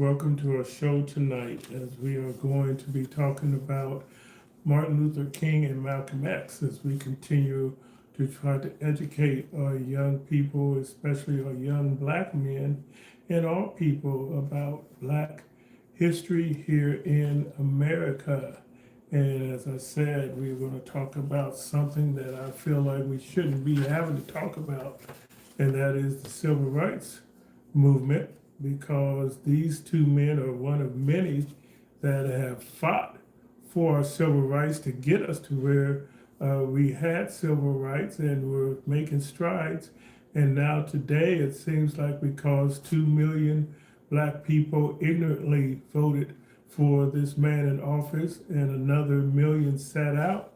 Welcome to our show tonight as we are going to be talking about Martin Luther King and Malcolm X as we continue to try to educate our young people, especially our young black men and all people about black history here in America. And as I said, we're going to talk about something that I feel like we shouldn't be having to talk about, and that is the civil rights movement, because these two men are one of many that have fought for our civil rights to get us to where we had civil rights and we're making strides. And now today it seems like because 2 million black people ignorantly voted for this man in office and another million sat out,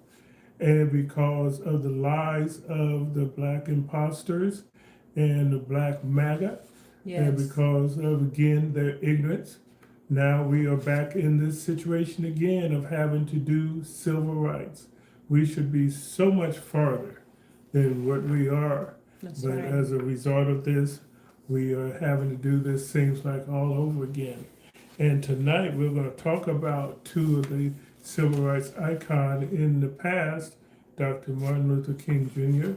and because of the lies of the black imposters and the black MAGA, and because of, again, their ignorance, now we are back in this situation again of having to do civil rights. We should be so much farther than what we are. That's But right. as a result of this, we are having to do this, seems like, all over again. And tonight we're going to talk about two of the civil rights icons in the past, Dr. Martin Luther King Jr.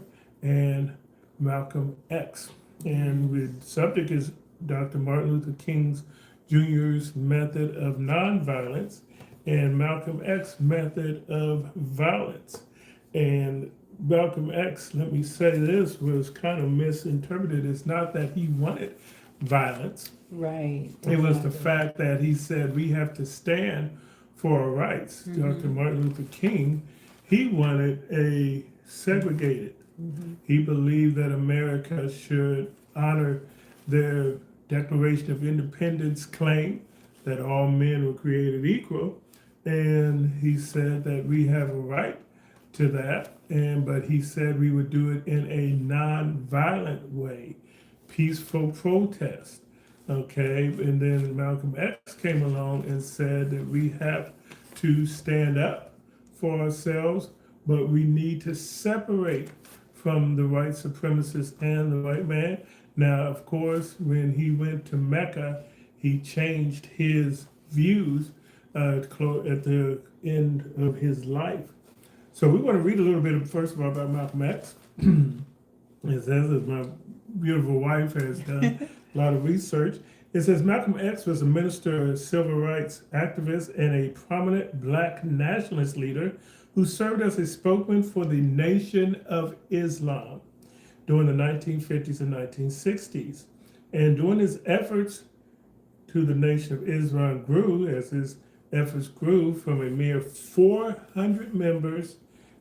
and Malcolm X. And the subject is Dr. Martin Luther King Jr.'s method of nonviolence and Malcolm X's method of violence. And Malcolm X, let me say this, was kind of misinterpreted. It's not that he wanted violence. Right. It was the fact that he said we have to stand for our rights. Dr. Martin Luther King, he wanted a segregated. He believed that America should honor their Declaration of Independence claim that all men were created equal. And he said that we have a right to that. But he said we would do it in a non-violent way, peaceful protest. Okay, and then Malcolm X came along and said that we have to stand up for ourselves, but we need to separate from the white supremacists and the white man. Now, of course, when he went to Mecca, he changed his views at the end of his life. So we want to read a little bit, first of all, about Malcolm X. It says, as my beautiful wife has done a lot of research, it says Malcolm X was a minister, a civil rights activist, and a prominent black nationalist leader who served as a spokesman for the Nation of Islam during the 1950s and 1960s. And during his efforts to the Nation of Islam grew, as his efforts grew from a mere 400 members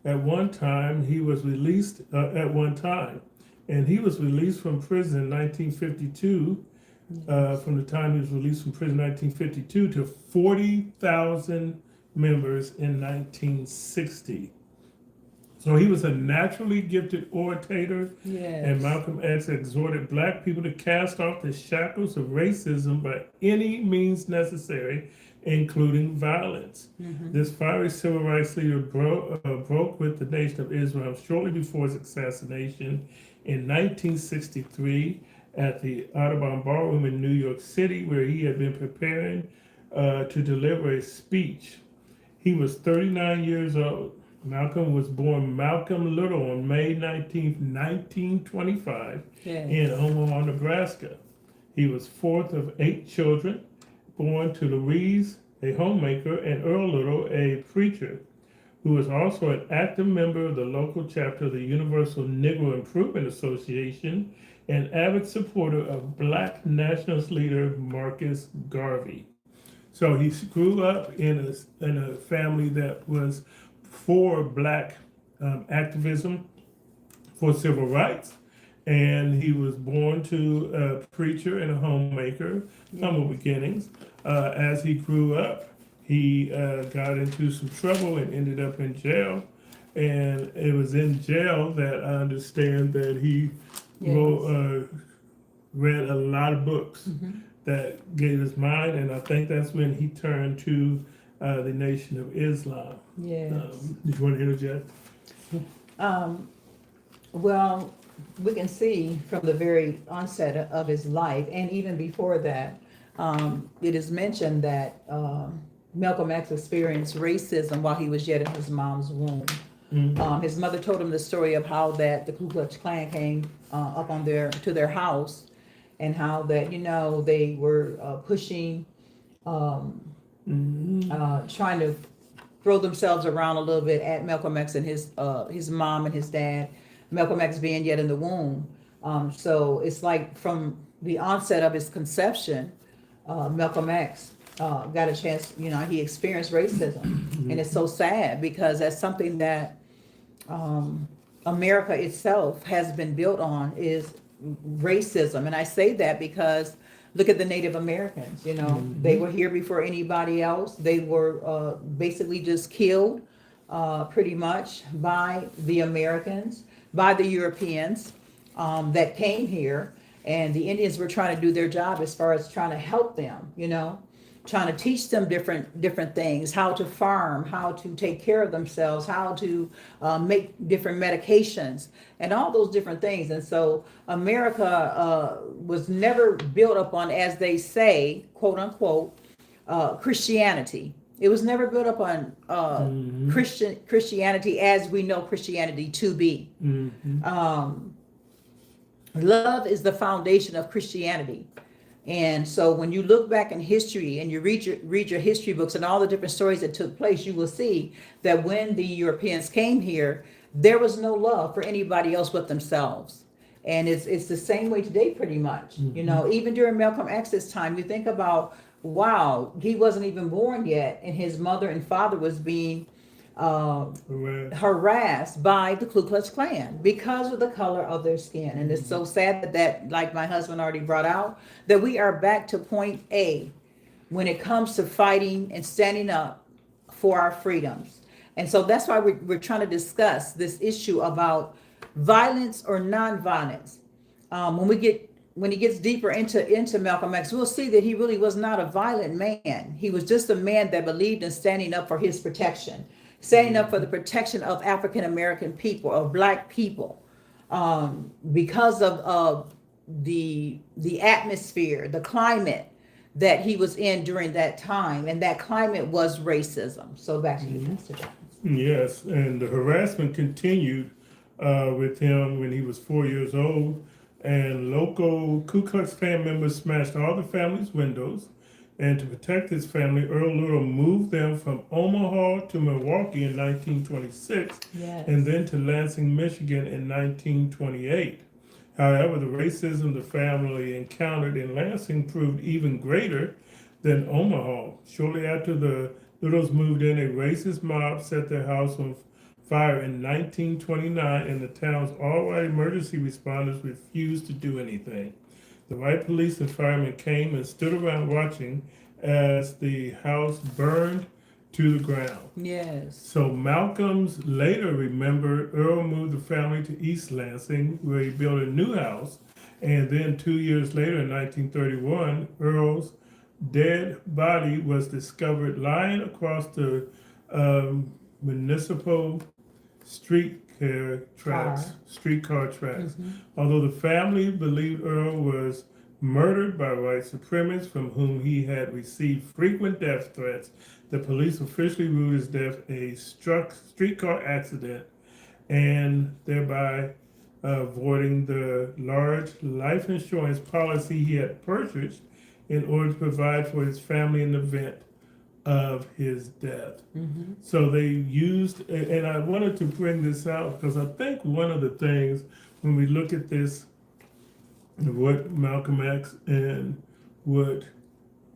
at one time, he was released at one time. And he was released from prison in 1952, from the time he was released from prison in 1952 to 40,000 members in 1960. So he was a naturally gifted orator, and Malcolm X exhorted black people to cast off the shackles of racism by any means necessary, including violence. This fiery civil rights leader broke with the Nation of Islam shortly before his assassination in 1963 at the Audubon Ballroom in New York City, where he had been preparing to deliver a speech. He was 39 years old. Malcolm was born Malcolm Little on May 19th, 1925 in Omaha, Nebraska. He was fourth of 8 children, born to Louise, a homemaker, and Earl Little, a preacher, who was also an active member of the local chapter of the Universal Negro Improvement Association and avid supporter of black nationalist leader Marcus Garvey. So he grew up in a family that was for black activism for civil rights. And he was born to a preacher and a homemaker, humble beginnings. As he grew up, he got into some trouble and ended up in jail. And it was in jail that I understand that he read a lot of books that gave his mind. And I think that's when he turned to the Nation of Islam. Did you want to interject? Well, we can see from the very onset of his life, and even before that, it is mentioned that Malcolm X experienced racism while he was yet in his mom's womb. His mother told him the story of how that the Ku Klux Klan came up on their house, and how that they were pushing, trying to throw themselves around a little bit at Malcolm X and his mom and his dad. Malcolm X being yet in the womb. So it's like from the onset of his conception, Malcolm X got a chance. He experienced racism, and it's so sad because that's something that America itself has been built on, is racism. And I say that because look at the Native Americans. They were here before anybody else. They were basically just killed pretty much by the Americans, by the Europeans that came here. And the Indians were trying to do their job as far as trying to help them, trying to teach them different things, how to farm, how to take care of themselves, how to make different medications, and all those different things. And so America was never built upon, as they say, quote unquote, Christianity. It was never built upon Christianity as we know Christianity to be. Love is the foundation of Christianity. And so when you look back in history and you read your history books and all the different stories that took place, you will see that when the Europeans came here, there was no love for anybody else but themselves. And it's the same way today, pretty much. Even during Malcolm X's time, you think about, wow, he wasn't even born yet, and his mother and father was being harassed by the Ku Klux Klan because of the color of their skin. And it's so sad that, like my husband already brought out, that we are back to point A when it comes to fighting and standing up for our freedoms. And so that's why we're trying to discuss this issue about violence or nonviolence. When he gets deeper into Malcolm X, we'll see that he really was not a violent man. He was just a man that believed in standing up for his protection, standing up for the protection of African American people, of Black people, because of the atmosphere, the climate that he was in during that time, and that climate was racism. So back to you, Pastor John. Yes, and the harassment continued with him when he was 4 years old, and local Ku Klux Klan members smashed all the family's windows. And to protect his family, Earl Little moved them from Omaha to Milwaukee in 1926, and then to Lansing, Michigan in 1928. However, the racism the family encountered in Lansing proved even greater than Omaha. Shortly after the Littles moved in, a racist mob set their house on fire in 1929, and the town's all-white emergency responders refused to do anything. The white police and firemen came and stood around watching as the house burned to the ground. Yes. So Malcolm's later remembered Earl moved the family to East Lansing, where he built a new house. And then 2 years later, in 1931, Earl's dead body was discovered lying across the municipal streetcar tracks. Although the family believed Earl was murdered by white supremacists from whom he had received frequent death threats, the police officially ruled his death a streetcar accident, and thereby avoiding the large life insurance policy he had purchased in order to provide for his family in the event of his death. So they used, and I wanted to bring this out because I think one of the things when we look at this, what Malcolm X and what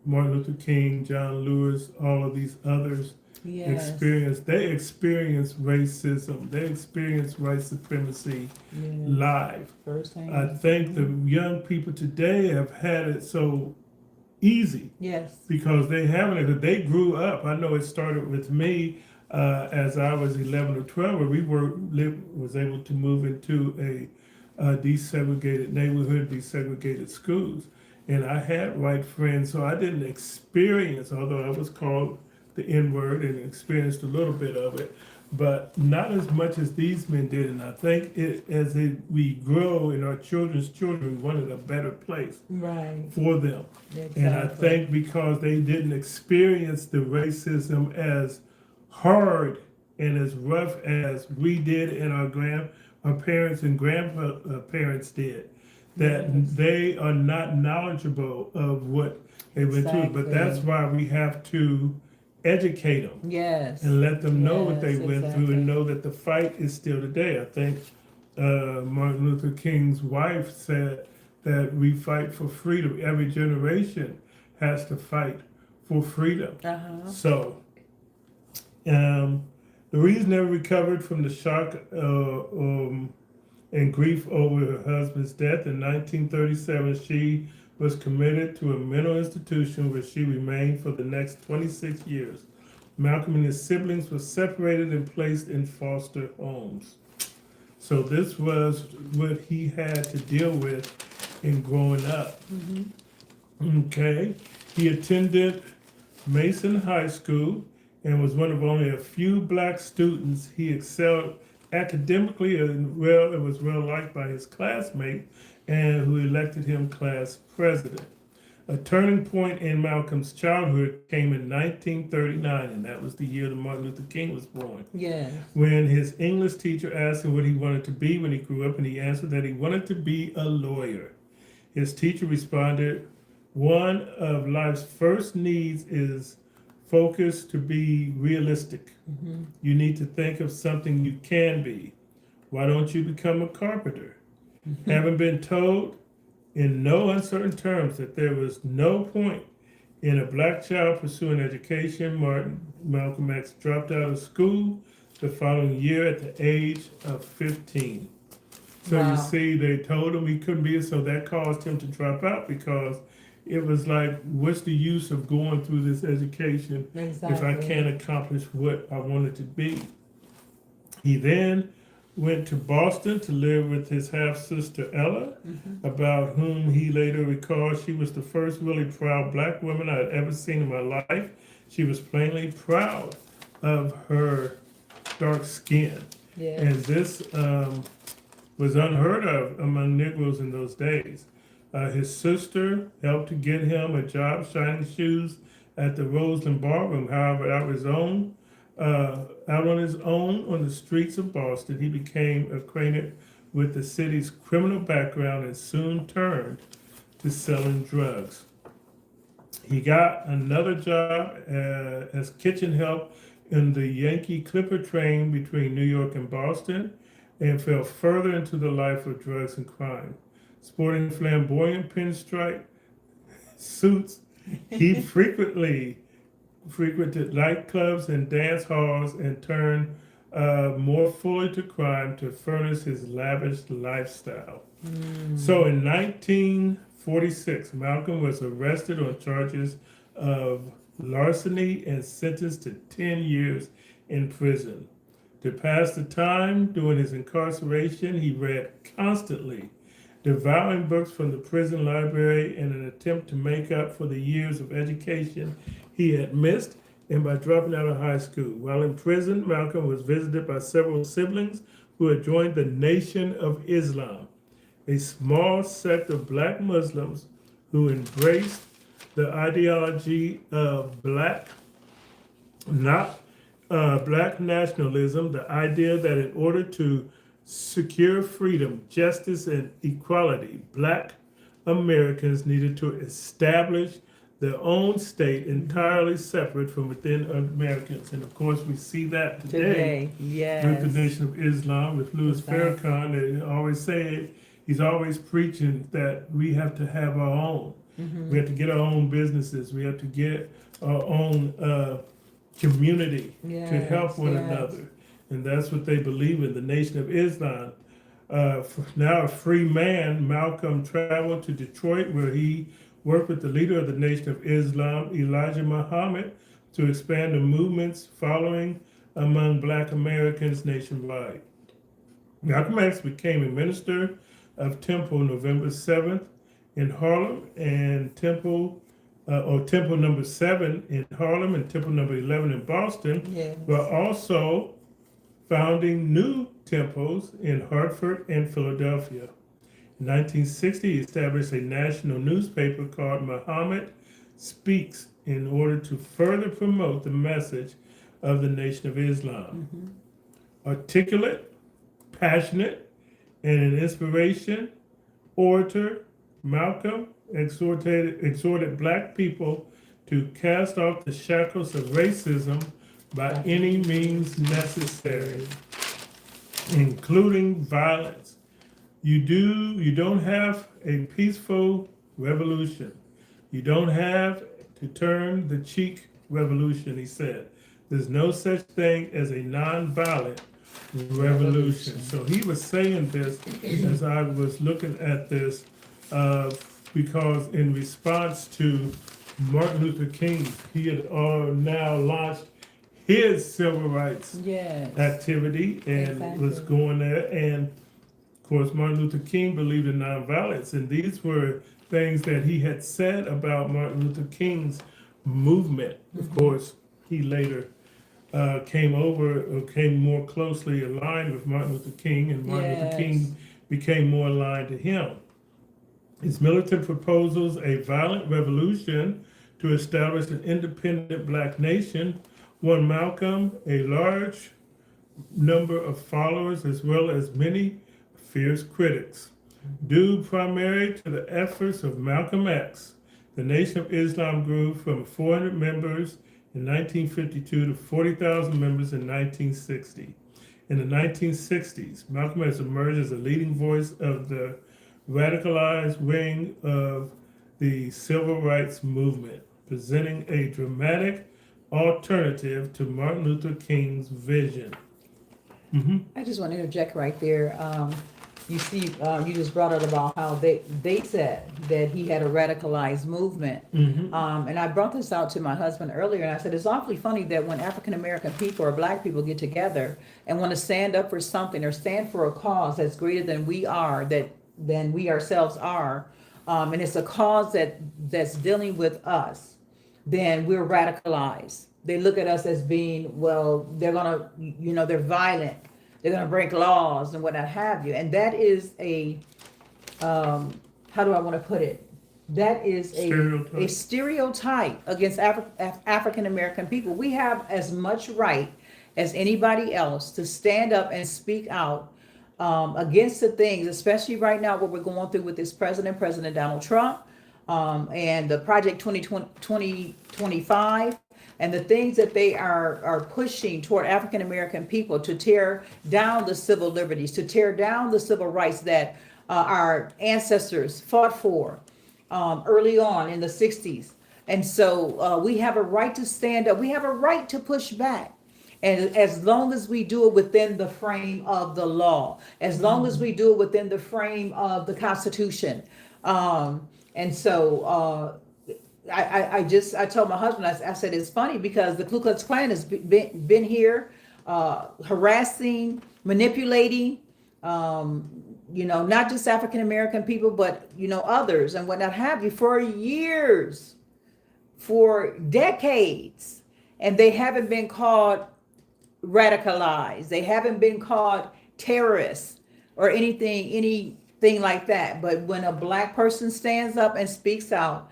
Martin Luther King, John Lewis, all of these others experienced, they experienced racism, they experienced white supremacy live. Firsthand. I think the young people today have had it so easy. Yes. Because they haven't it. They grew up. I know it started with me as I was 11 or 12, where was able to move into a desegregated neighborhood, desegregated schools. And I had white friends, so I didn't experience, although I was called the N-word and experienced a little bit of it, but not as much as these men did. And I think we grow and our children's children, we wanted a better place Right. for them. Exactly. And I think because they didn't experience the racism as hard and as rough as we did and our parents and grandparents did, that Yes. they are not knowledgeable of what they went through. But that's Exactly. why we have to educate them Yes. and let them know what they Yes, went through exactly. and know that the fight is still today. I think Martin Luther King's wife said that we fight for freedom. Every generation has to fight for freedom. Uh-huh. So, the reason never recovered from the shock and grief over her husband's death in 1937, she was committed to a mental institution where she remained for the next 26 years. Malcolm and his siblings were separated and placed in foster homes. So this was what he had to deal with in growing up. Okay. He attended Mason High School and was one of only a few black students. He excelled academically and was well liked by his classmates and who elected him class president. A turning point in Malcolm's childhood came in 1939, and that was the year that Martin Luther King was born. Yes. When his English teacher asked him what he wanted to be when he grew up, and he answered that he wanted to be a lawyer. His teacher responded, "One of life's first needs is focus to be realistic. You need to think of something you can be. Why don't you become a carpenter?" Having been told in no uncertain terms that there was no point in a black child pursuing education, Malcolm X dropped out of school the following year at the age of 15. So Wow. you see, they told him he couldn't be, so that caused him to drop out because it was like, what's the use of going through this education if I Exactly. can't accomplish what I wanted to be? He then went to Boston to live with his half-sister Ella, about whom he later recalled, "She was the first really proud black woman I had ever seen in my life. She was plainly proud of her dark skin." Yes. And this was unheard of among Negroes in those days. His sister helped to get him a job shining shoes at the Roseland Ballroom. However, out on his own on the streets of Boston, he became acquainted with the city's criminal background and soon turned to selling drugs. He got another job as kitchen help in the Yankee Clipper train between New York and Boston and fell further into the life of drugs and crime. Sporting flamboyant pinstripe suits, he frequented nightclubs and dance halls and turned more fully to crime to furnish his lavish lifestyle. So in 1946, Malcolm was arrested on charges of larceny and sentenced to 10 years in prison. To pass the time during his incarceration, he read constantly, devouring books from the prison library in an attempt to make up for the years of education he had missed and by dropping out of high school. While in prison, Malcolm was visited by several siblings who had joined the Nation of Islam, a small sect of black Muslims who embraced the ideology of black nationalism, the idea that in order to secure freedom, justice, and equality, black Americans needed to establish their own state entirely separate from within Americans. And of course, we see that today Yes. with the Nation of Islam, with Louis Exactly. Farrakhan. They always say, he's always preaching that we have to have our own. We have to get our own businesses. We have to get our own community to help one another. And that's what they believe in, the Nation of Islam. Now a free man, Malcolm traveled to Detroit where he worked with the leader of the Nation of Islam, Elijah Muhammad, to expand the movement's following among black Americans nationwide. Malcolm X became a minister of Temple November 7th in Harlem, and Temple number 7 in Harlem and Temple number 11 in Boston, Yes. but also founding new temples in Hartford and Philadelphia. In 1960, he established a national newspaper called Muhammad Speaks in order to further promote the message of the Nation of Islam. Articulate, passionate, and an inspiration, orator, Malcolm exhorted black people to cast off the shackles of racism by any means necessary, including violence. You don't have a peaceful revolution. You don't have to turn the cheek revolution, he said. There's no such thing as a nonviolent revolution. So he was saying this as I was looking at this, because in response to Martin Luther King, he had now launched his civil rights activity and was going there. And of course, Martin Luther King believed in nonviolence, and these were things that he had said about Martin Luther King's movement. Of course, he later came more closely aligned with Martin Luther King, and Martin Luther King became more aligned to him. His militant proposals, a violent revolution to establish an independent black nation, won Malcolm a large number of followers as well as many fierce critics. Due primarily to the efforts of Malcolm X, the Nation of Islam grew from 400 members in 1952 to 40,000 members in 1960. In the 1960s, Malcolm has emerged as a leading voice of the radicalized wing of the civil rights movement, presenting a dramatic alternative to Martin Luther King's vision. I just want to interject right there. You see, you just brought up about how they said that he had a radicalized movement. And I brought this out to my husband earlier, and I said, it's awfully funny that when African American people or black people get together and want to stand up for something or stand for a cause that's greater than we are, than we ourselves are, and it's a cause that's dealing with us, then we're radicalized. They look at us as being, well, they're gonna, they're violent, they're gonna break laws and what have you. And that is a, how do I want to put it? That is a stereotype against African American people. We have as much right as anybody else to stand up and speak out against the things, especially right now what we're going through with this President Donald Trump, and the Project 2025, and the things that they are pushing toward African American people to tear down the civil liberties, to tear down the civil rights that our ancestors fought for early on in the 60s. And so we have a right to stand up. We have a right to push back. And as long as we do it within the frame of the law, as long as we do it within the frame of the Constitution. And so I told my husband, I said, it's funny because the Ku Klux Klan has been here harassing, manipulating, not just African American people, but, others and what have you for years, for decades. And they haven't been called radicalized. They haven't been called terrorists or anything like that. But when a black person stands up and speaks out,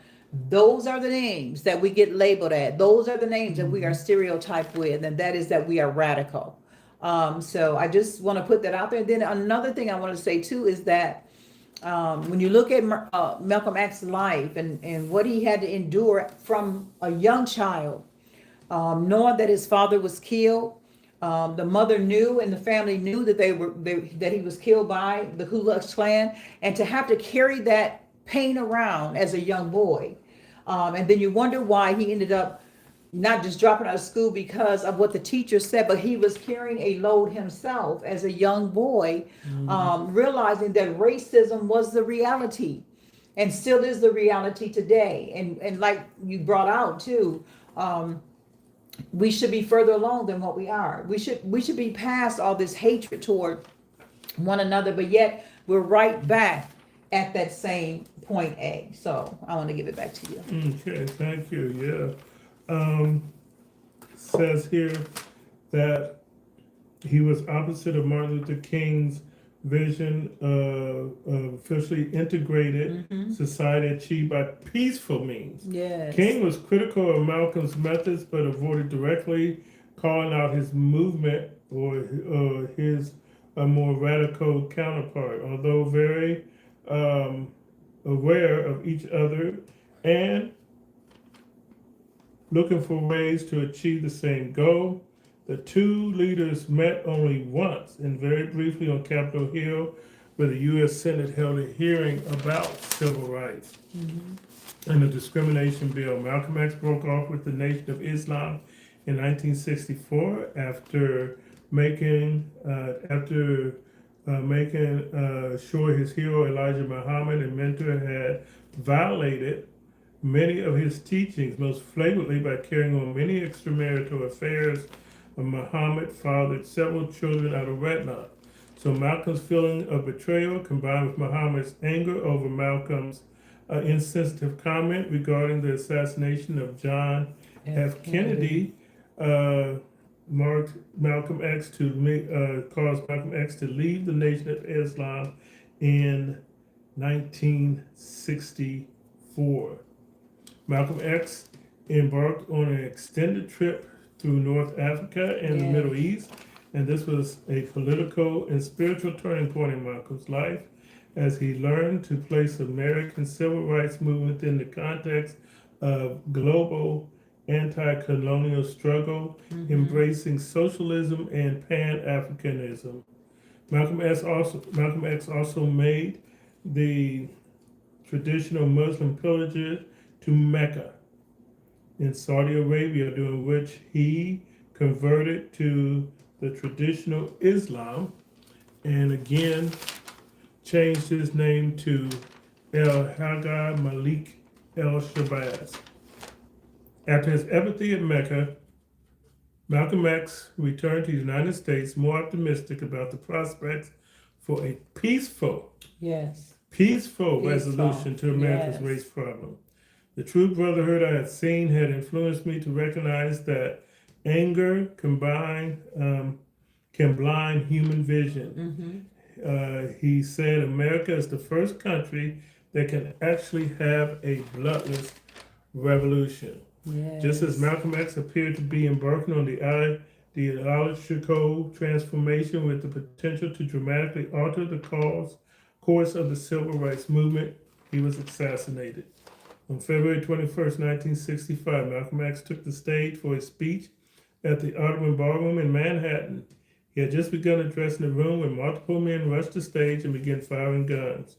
those are the names that we get labeled at. Those are the names that we are stereotyped with, and that is that we are radical. So I just want to put that out there. And then another thing I want to say too is that when you look at Malcolm X's life and what he had to endure from a young child, knowing that his father was killed, the mother knew and the family knew that that he was killed by the Ku Klux Klan, and to have to carry that pain around as a young boy, and then you wonder why he ended up not just dropping out of school because of what the teacher said, but he was carrying a load himself as a young boy, realizing that racism was the reality and still is the reality today. And like you brought out too, we should be further along than what we are. We should be past all this hatred toward one another, but yet we're right back at that same point A. So I want to give it back to you. Okay, thank you. Yeah. Says here that He was opposite of Martin Luther King's vision of officially integrated society achieved by peaceful means. Yes. King was critical of Malcolm's methods, but avoided directly calling out his movement or his a more radical counterpart. Although very aware of each other and looking for ways to achieve the same goal, the two leaders met only once and very briefly on Capitol Hill, where the U.S. Senate held a hearing about civil rights and the discrimination bill. Malcolm X broke off with the Nation of Islam in 1964 after making sure his hero Elijah Muhammad and mentor had violated many of his teachings, most flagrantly by carrying on many extramarital affairs. Muhammad fathered several children out of wedlock. So Malcolm's feeling of betrayal combined with Muhammad's anger over Malcolm's insensitive comment regarding the assassination of John F. Kennedy caused Malcolm X to leave the Nation of Islam in 1964. Malcolm X embarked on an extended trip through North Africa and the Middle East, and this was a political and spiritual turning point in Malcolm's life as he learned to place American civil rights movement in the context of global anti-colonial struggle, embracing socialism and Pan-Africanism. Malcolm X also made the traditional Muslim pilgrimage to Mecca in Saudi Arabia, during which he converted to the traditional Islam and again changed his name to El Hajj Malik El Shabazz. After his apathy at Mecca, Malcolm X returned to the United States more optimistic about the prospects for a peaceful resolution to America's race problem. The true brotherhood I had seen had influenced me to recognize that anger can blind human vision. He said America is the first country that can actually have a bloodless revolution. Just as Malcolm X appeared to be embarking on the ideological transformation with the potential to dramatically alter the course of the civil rights movement, he was assassinated. On February 21st, 1965, Malcolm X took the stage for a speech at the Audubon Ballroom in Manhattan. He had just begun addressing the room when multiple men rushed the stage and began firing guns.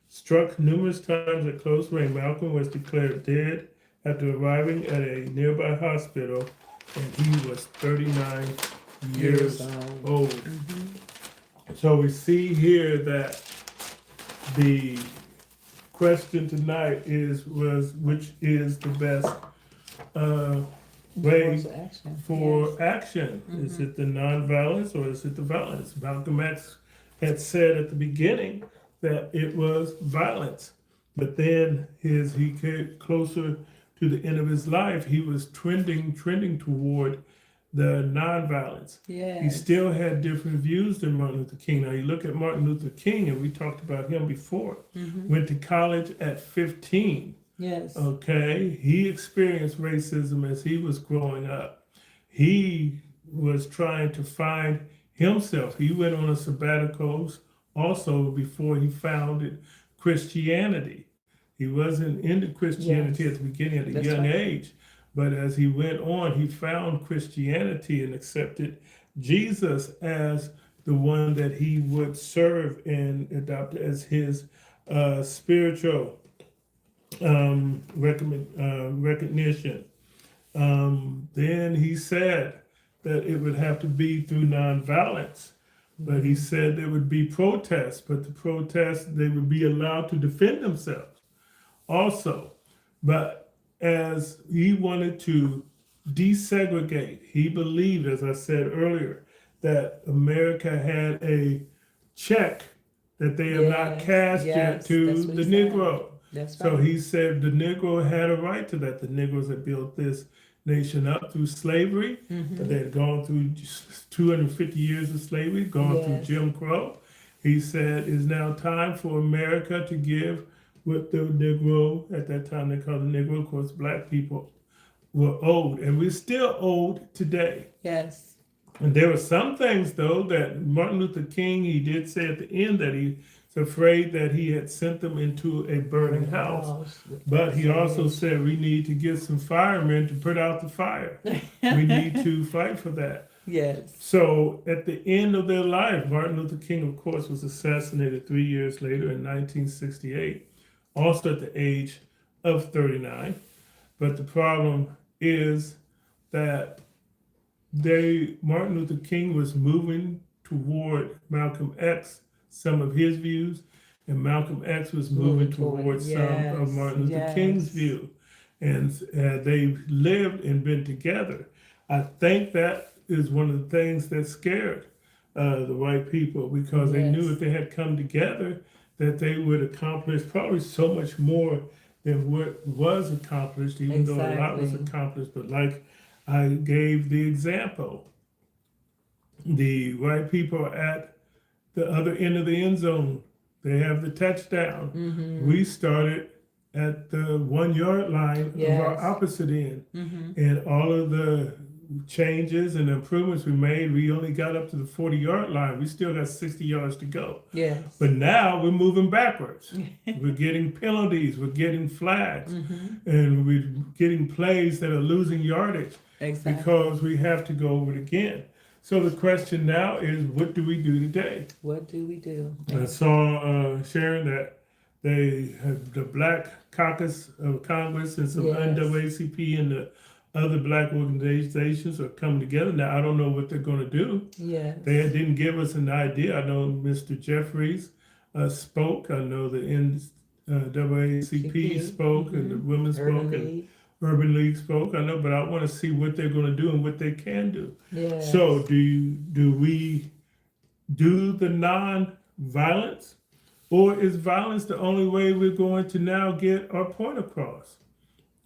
Struck numerous times at close range, Malcolm was declared dead after arriving at a nearby hospital, and he was 39 years old. So we see here that the question tonight which is the best way for action? Is it the nonviolence or is it the violence? Malcolm X had said at the beginning that it was violence, but then as he came closer to the end of his life, he was trending toward the nonviolence. He still had different views than Martin Luther King. Now you look at Martin Luther King, and we talked about him before. Went to college at 15. Okay, he experienced racism as he was growing up. He was trying to find himself. He went on a sabbatical also before he founded Christianity. He wasn't into Christianity at the beginning at a young age, but as he went on, he found Christianity and accepted Jesus as the one that he would serve and adopt as his spiritual recognition. Then he said that it would have to be through nonviolence, but he said there would be protests, but the protests, they would be allowed to defend themselves also. But as he wanted to desegregate, he believed, as I said earlier, that America had a check that they have not cashed yet to the Negro. So he said the Negro had a right to that. The Negroes had built this nation up through slavery. They had gone through 250 years of slavery, gone through Yes. Jim Crow. He said, it's now time for America to give what the Negro, at that time they called the Negro, of course, black people, were owed. And we're still owed today. Yes. And there were some things, though, that Martin Luther King, he did say at the end that he's afraid that he had sent them into a burning house. But he also said we need to get some firemen to put out the fire. We need to fight for that. Yes. So at the end of their life, Martin Luther King, of course, was assassinated 3 years later in 1968, also at the age of 39. But the problem is that Martin Luther King was moving toward Malcolm X, some of his views, and Malcolm X was moving toward some of Martin Luther King's view. And they've lived and been together. I think that is one of the things that scared the white people, because they knew if they had come together that they would accomplish probably so much more than what was accomplished, even though a lot was accomplished. But like I gave the example, the white people are at the other end of the end zone. They have the touchdown. We started at the 1 yard line of our opposite end. And all of the changes and improvements we made, we only got up to the 40-yard line. We still got 60 yards to go. Yes. But now we're moving backwards. We're getting penalties, we're getting flags, and we're getting plays that are losing yardage because we have to go over it again. So the question now is, what do we do today? What do we do? I saw Sharon that they have the Black Caucus of Congress and some NAACP and the other black organizations are coming together. Now, I don't know what they're going to do. Yes. They didn't give us an idea. I know Mr. Jeffries spoke. I know the NAACP spoke, and the women spoke, and Urban League spoke. I know, but I want to see what they're going to do and what they can do. Yes. So do we do the non-violence, or is violence the only way we're going to now get our point across?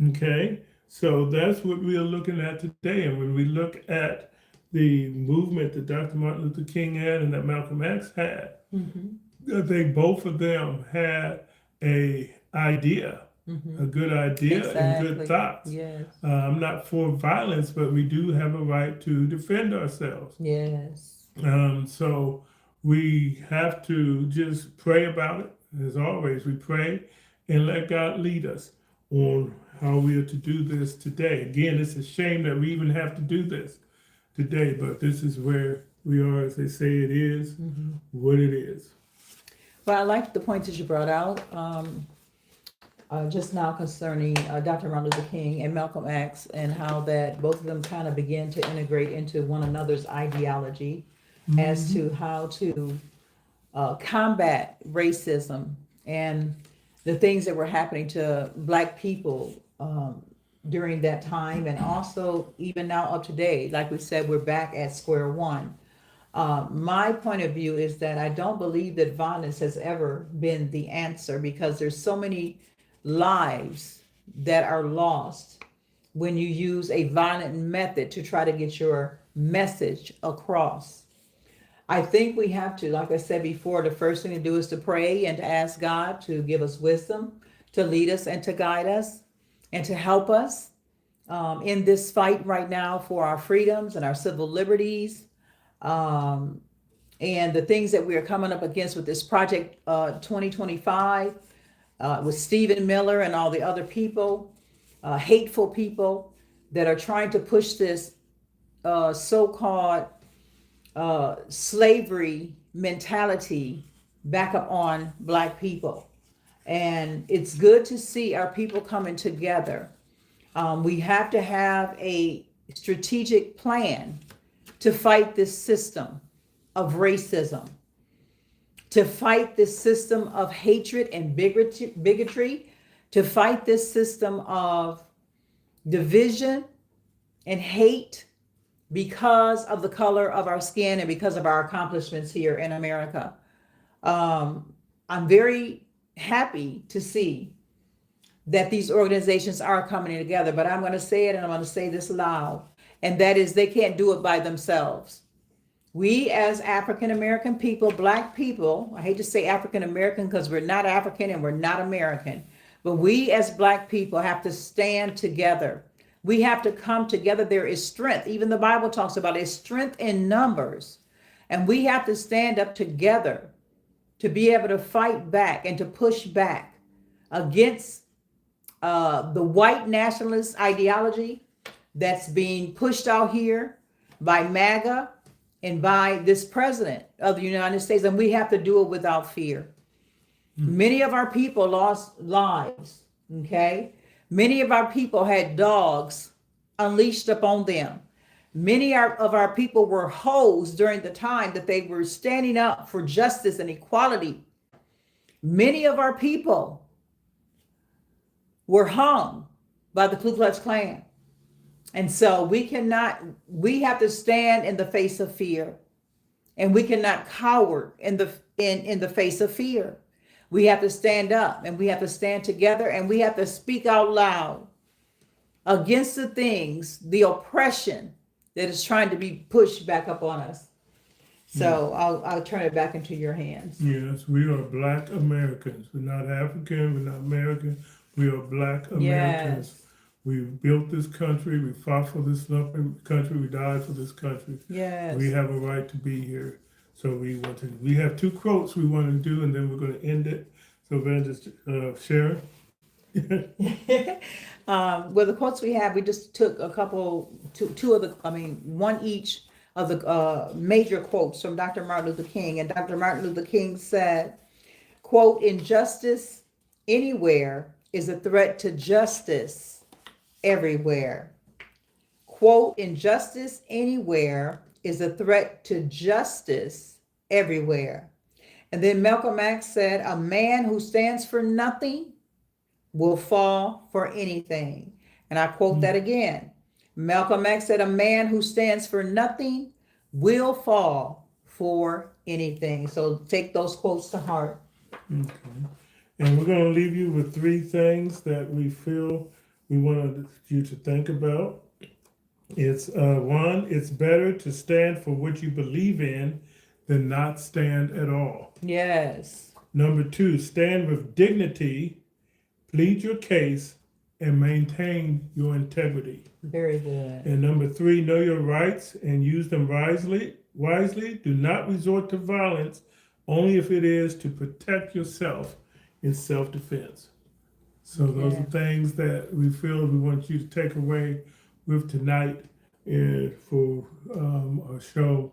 Okay, so that's what we are looking at today. And when we look at the movement that Dr. Martin Luther King had and that Malcolm X had, I think both of them had a good idea and good thoughts. Yes. I'm not for violence, but we do have a right to defend ourselves. Yes. So we have to just pray about it. As always, we pray and let God lead us on how we are to do this today. Again, it's a shame that we even have to do this today, but this is where we are, as they say it is, what it is. Well, I like the points that you brought out just now concerning Dr. Martin Luther King and Malcolm X, and how that both of them kind of began to integrate into one another's ideology as to how to combat racism and the things that were happening to Black people during that time, and also even now up to date. Like we said, we're back at square one. My point of view is that I don't believe that violence has ever been the answer, because there's so many lives that are lost when you use a violent method to try to get your message across. I think we have to, like I said before, the first thing to do is to pray and to ask God to give us wisdom, to lead us and to guide us and to help us in this fight right now for our freedoms and our civil liberties. And the things that we are coming up against with this Project 2025, with Stephen Miller and all the other people, hateful people that are trying to push this so-called slavery mentality back up on Black people. And it's good to see our people coming together. We have to have a strategic plan to fight this system of racism, to fight this system of hatred and bigotry, to fight this system of division and hate because of the color of our skin and because of our accomplishments here in America. I'm very happy to see that these organizations are coming together. But I'm going to say it, and I'm going to say this loud, and that is they can't do it by themselves. We as African American people, Black people, I hate to say African American because we're not African and we're not American, but we as Black people have to stand together. We have to come together. There is strength. Even the Bible talks about it, strength in numbers. And we have to stand up together to be able to fight back and to push back against the white nationalist ideology that's being pushed out here by MAGA and by this president of the United States. And we have to do it without fear. Many of our people lost lives, okay? Many of our people had dogs unleashed upon them. Many of our people were hosed during the time that they were standing up for justice and equality. Many of our people were hung by the Ku Klux Klan. And so we have to stand in the face of fear, and we cannot cower in the face of fear. We have to stand up, and we have to stand together, and we have to speak out loud against the things, the oppression that is trying to be pushed back up on us. So I'll turn it back into your hands. Yes, we are Black Americans. We're not African, we're not American. We are Black Americans. Yes. We built this country. We fought for this country. We died for this country. Yes. We have a right to be here. So we have two quotes we want to do, and then we're going to end it. So Evangelist Sharon. Well, the quotes we have, we just took one each of the major quotes from Dr. Martin Luther King. And Dr. Martin Luther King said, quote, "Injustice anywhere is a threat to justice everywhere." Quote, "Injustice anywhere is a threat to justice everywhere." And then Malcolm X said, "A man who stands for nothing will fall for anything." And I quote that again. Malcolm X said, "A man who stands for nothing will fall for anything." So take those quotes to heart. Okay. And we're going to leave you with three things that we feel we wanted you to think about. It's one, it's better to stand for what you believe in than not stand at all. Yes. Number two, stand with dignity, plead your case, and maintain your integrity. Very good. And number three, know your rights and use them wisely. Do not resort to violence, only if it is to protect yourself in self-defense. So those are things that we feel we want you to take away with tonight for our show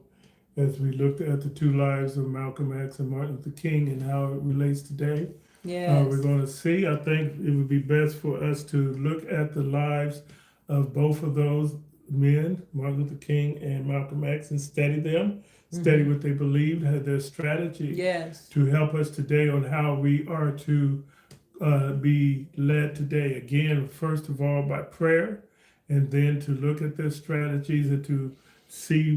as we looked at the two lives of Malcolm X and Martin Luther King and how it relates today. Yes. We're going to see. I think it would be best for us to look at the lives of both of those men, Martin Luther King and Malcolm X, and study them, study what they believed, had their strategy to help us today on how we are to be led today. Again, first of all, by prayer, and then to look at their strategies and to see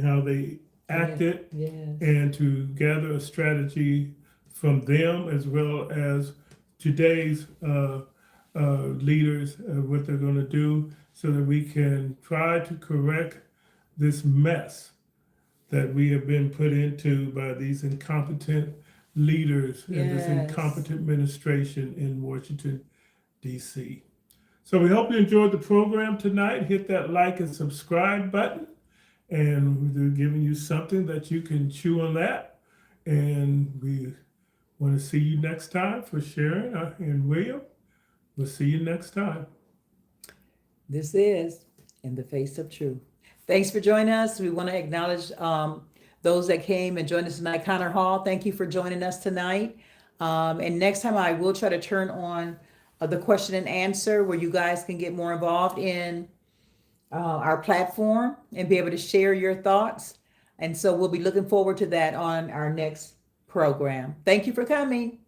how they acted, and to gather a strategy from them as well as today's leaders, what they're going to do so that we can try to correct this mess that we have been put into by these incompetent leaders and this incompetent administration in Washington, D.C. So we hope you enjoyed the program tonight. Hit that like and subscribe button, and we're giving you something that you can chew on that. And we want to see you next time. For Sharon and William, we'll see you next time. This is In the Face of Truth. Thanks for joining us. We want to acknowledge those that came and joined us tonight. Connor Hall, thank you for joining us tonight. And next time I will try to turn on the question and answer where you guys can get more involved in our platform and be able to share your thoughts. And so we'll be looking forward to that on our next program. Thank you for coming.